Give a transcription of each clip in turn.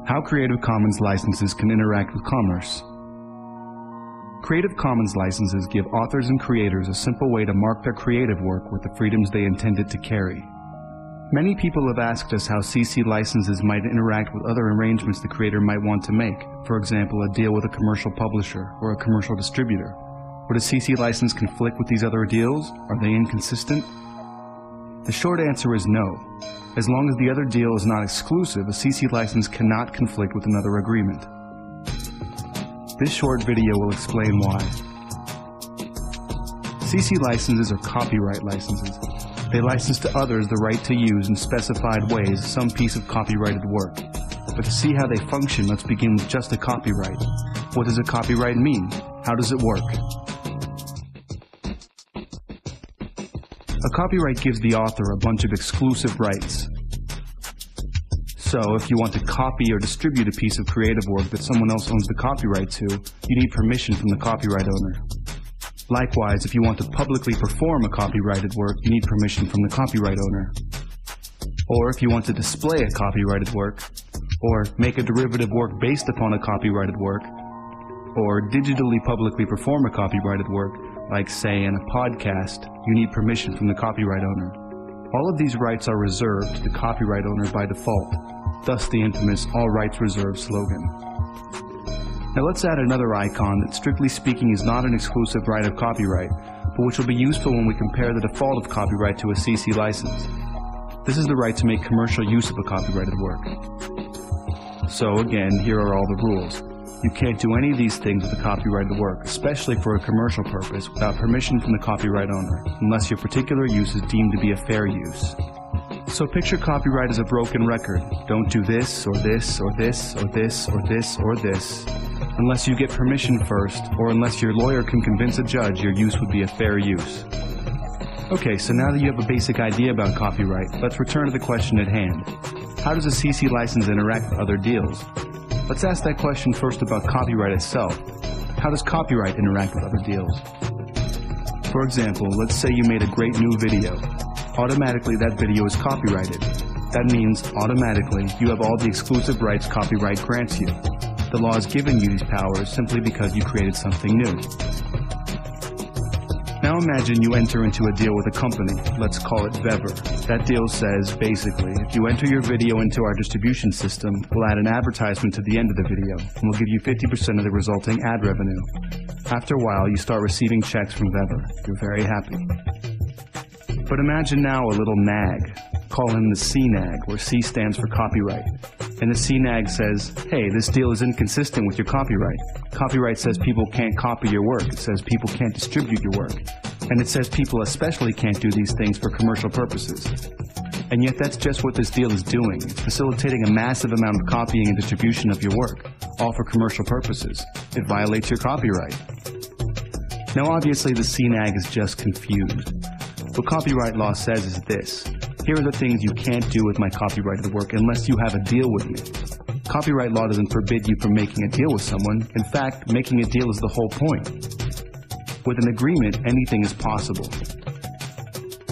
How Creative Commons licenses can interact with commerce. Creative Commons licenses give authors and creators a simple way to mark their creative work with the freedoms they intend it to carry. Many people have asked us how CC licenses might interact with other arrangements the creator might want to make, for example, a deal with a commercial publisher or a commercial distributor. Would a CC license conflict with these other deals? Are they inconsistent? The short answer is no. As long as the other deal is not exclusive, a CC license cannot conflict with another agreement. This short video will explain why. CC licenses are copyright licenses. They license to others the right to use in specified ways some piece of copyrighted work. But to see how they function, let's begin with just a copyright. What does a copyright mean? How does it work? A copyright gives the author a bunch of exclusive rights. So, if you want to copy or distribute a piece of creative work that someone else owns the copyright to, you need permission from the copyright owner. Likewise, if you want to publicly perform a copyrighted work, you need permission from the copyright owner. Or if you want to display a copyrighted work, or make a derivative work based upon a copyrighted work, or digitally publicly perform a copyrighted work, like say in a podcast, you need permission from the copyright owner. All of these rights are reserved to the copyright owner by default, thus the infamous all rights reserved slogan. Now let's add another icon that strictly speaking is not an exclusive right of copyright, but which will be useful when we compare the default of copyright to a CC license. This is the right to make commercial use of a copyrighted work. So again, here are all the rules. You can't do any of these things with a copyrighted work, especially for a commercial purpose, without permission from the copyright owner, unless your particular use is deemed to be a fair use. So picture copyright as a broken record. Don't do this, or this, or this, or this, or this, or this, unless you get permission first, or unless your lawyer can convince a judge your use would be a fair use. Okay, so now that you have a basic idea about copyright, let's return to the question at hand. How does a CC license interact with other deals? Let's ask that question first about copyright itself. How does copyright interact with other deals? For example, let's say you made a great new video. Automatically that video is copyrighted. That means, automatically, you have all the exclusive rights copyright grants you. The law has given you these powers simply because you created something new. Now imagine you enter into a deal with a company, let's call it Vever. That deal says, basically, if you enter your video into our distribution system, we'll add an advertisement to the end of the video, and we'll give you 50% of the resulting ad revenue. After a while, you start receiving checks from Vever. You're very happy. But imagine now a little nag. Call him the CNAG, where C stands for copyright. And the CNAG says, hey, this deal is inconsistent with your copyright. Copyright says people can't copy your work. It says people can't distribute your work. And it says people especially can't do these things for commercial purposes. And yet that's just what this deal is doing. It's facilitating a massive amount of copying and distribution of your work, all for commercial purposes. It violates your copyright. Now obviously the CNAG is just confused. What copyright law says is this: here are the things you can't do with my copyrighted work unless you have a deal with me. Copyright law doesn't forbid you from making a deal with someone. In fact, making a deal is the whole point. With an agreement, anything is possible.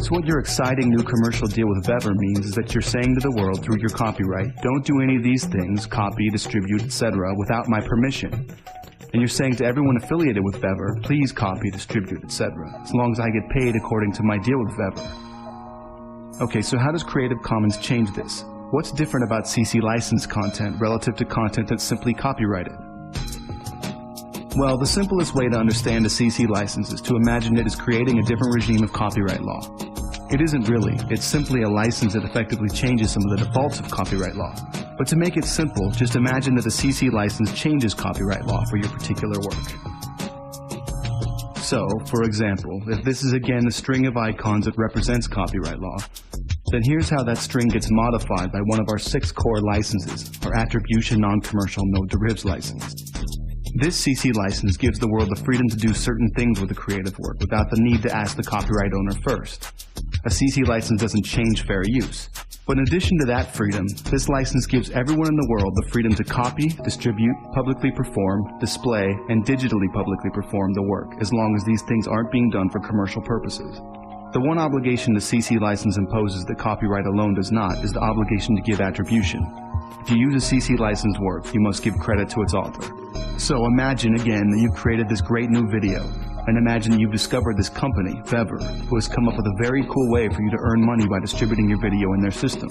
So what your exciting new commercial deal with Vever means is that you're saying to the world through your copyright, don't do any of these things, copy, distribute, etc., without my permission. And you're saying to everyone affiliated with Vever, please copy, distribute, etc., as long as I get paid according to my deal with Vever. Okay, so how does Creative Commons change this? What's different about CC licensed content relative to content that's simply copyrighted? Well, the simplest way to understand a CC license is to imagine it as creating a different regime of copyright law. It isn't really. It's simply a license that effectively changes some of the defaults of copyright law. But to make it simple, just imagine that the CC license changes copyright law for your particular work. So, for example, if this is again a string of icons that represents copyright law, then here's how that string gets modified by one of our 6 core licenses, our Attribution Non-Commercial No Derivatives license. This CC license gives the world the freedom to do certain things with a creative work without the need to ask the copyright owner first. A CC license doesn't change fair use. But in addition to that freedom, this license gives everyone in the world the freedom to copy, distribute, publicly perform, display, and digitally publicly perform the work, as long as these things aren't being done for commercial purposes. The one obligation the CC license imposes that copyright alone does not is the obligation to give attribution. If you use a CC licensed work, you must give credit to its author. So imagine again that you've created this great new video, and imagine you've discovered this company, Vever, who has come up with a very cool way for you to earn money by distributing your video in their system.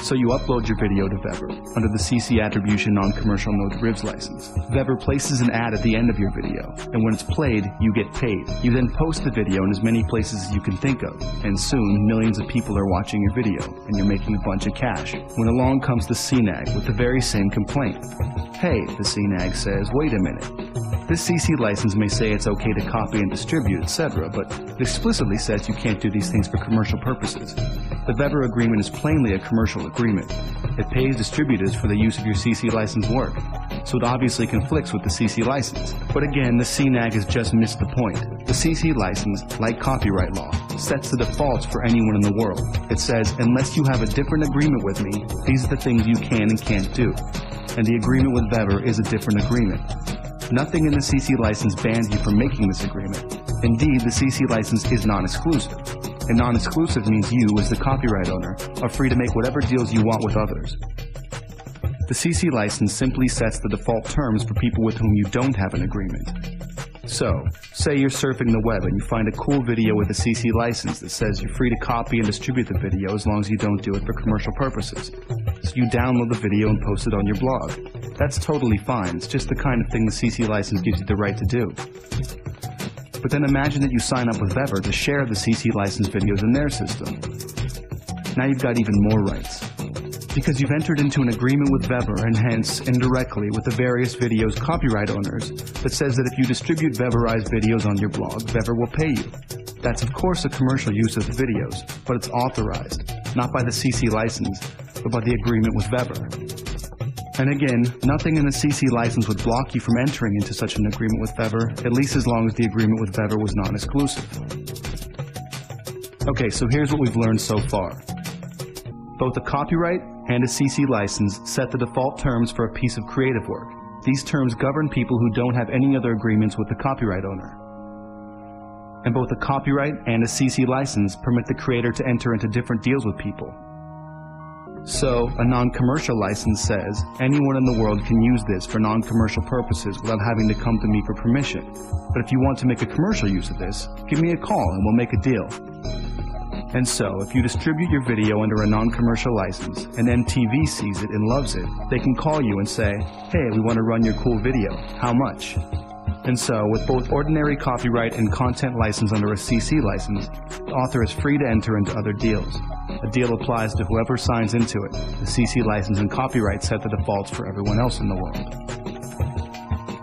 So you upload your video to Vever under the CC Attribution Non-Commercial No Derivatives license. Vever places an ad at the end of your video, and when it's played, you get paid. You then post the video in as many places as you can think of, and soon millions of people are watching your video, and you're making a bunch of cash. When along comes the CNAG with the very same complaint. Hey, the CNAG says, wait a minute. This CC license may say it's okay to copy and distribute, etc., but it explicitly says you can't do these things for commercial purposes. The Vever agreement is plainly a commercial agreement. It pays distributors for the use of your CC license work, so it obviously conflicts with the CC license. But again, the CNAG has just missed the point. The CC license, like copyright law, sets the defaults for anyone in the world. It says, unless you have a different agreement with me, these are the things you can and can't do. And the agreement with Vever is a different agreement. Nothing in the CC license bans you from making this agreement. Indeed, the CC license is non-exclusive. And non-exclusive means you, as the copyright owner, are free to make whatever deals you want with others. The CC license simply sets the default terms for people with whom you don't have an agreement. So, say you're surfing the web and you find a cool video with a CC license that says you're free to copy and distribute the video as long as you don't do it for commercial purposes. So you download the video and post it on your blog. That's totally fine, it's just the kind of thing the CC license gives you the right to do. But then imagine that you sign up with Vever to share the CC license videos in their system. Now you've got even more rights. Because you've entered into an agreement with Vever and hence, indirectly, with the various videos' copyright owners that says that if you distribute Veverized videos on your blog, Vever will pay you. That's of course a commercial use of the videos, but it's authorized, not by the CC license, but by the agreement with Vever. And again, nothing in the CC license would block you from entering into such an agreement with Vever, at least as long as the agreement with Vever was non-exclusive. Okay, so here's what we've learned so far. Both a copyright and a CC license set the default terms for a piece of creative work. These terms govern people who don't have any other agreements with the copyright owner. And both a copyright and a CC license permit the creator to enter into different deals with people. So, a non-commercial license says, anyone in the world can use this for non-commercial purposes without having to come to me for permission. But if you want to make a commercial use of this, give me a call and we'll make a deal. And so, if you distribute your video under a non-commercial license, and MTV sees it and loves it, they can call you and say, hey, we want to run your cool video. How much? And so, with both ordinary copyright and content license under a CC license, the author is free to enter into other deals. A deal applies to whoever signs into it. The CC license and copyright set the defaults for everyone else in the world.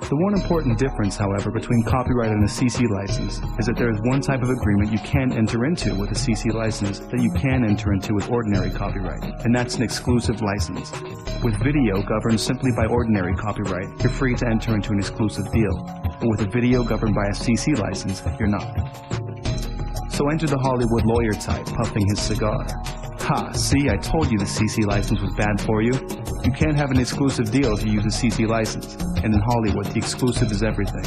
The one important difference, however, between copyright and a CC license is that there is one type of agreement you can enter into with a CC license that you can enter into with ordinary copyright, and that's an exclusive license. With video governed simply by ordinary copyright, you're free to enter into an exclusive deal, but with a video governed by a CC license, you're not. So enter the Hollywood lawyer type, puffing his cigar. Ha, see, I told you the CC license was bad for you. You can't have an exclusive deal if you use a CC license, and in Hollywood, the exclusive is everything.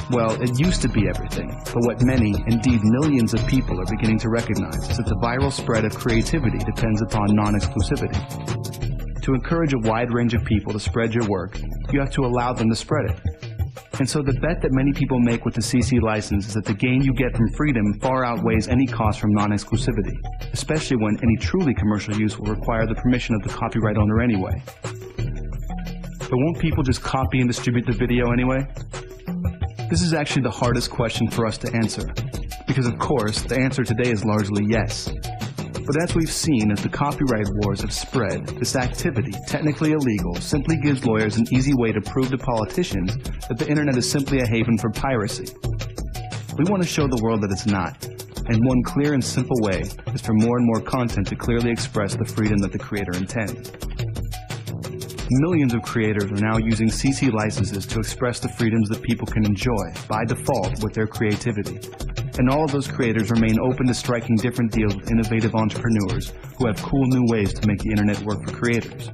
Well, it used to be everything, but what many, indeed millions of people are beginning to recognize is that the viral spread of creativity depends upon non-exclusivity. To encourage a wide range of people to spread your work, you have to allow them to spread it. And so the bet that many people make with the CC license is that the gain you get from freedom far outweighs any cost from non-exclusivity, especially when any truly commercial use will require the permission of the copyright owner anyway. But won't people just copy and distribute the video anyway? This is actually the hardest question for us to answer, because of course, the answer today is largely yes. But as we've seen, as the copyright wars have spread, this activity, technically illegal, simply gives lawyers an easy way to prove to politicians that the internet is simply a haven for piracy. We want to show the world that it's not, and one clear and simple way is for more and more content to clearly express the freedom that the creator intends. Millions of creators are now using CC licenses to express the freedoms that people can enjoy, by default, with their creativity. And all of those creators remain open to striking different deals with innovative entrepreneurs who have cool new ways to make the internet work for creators.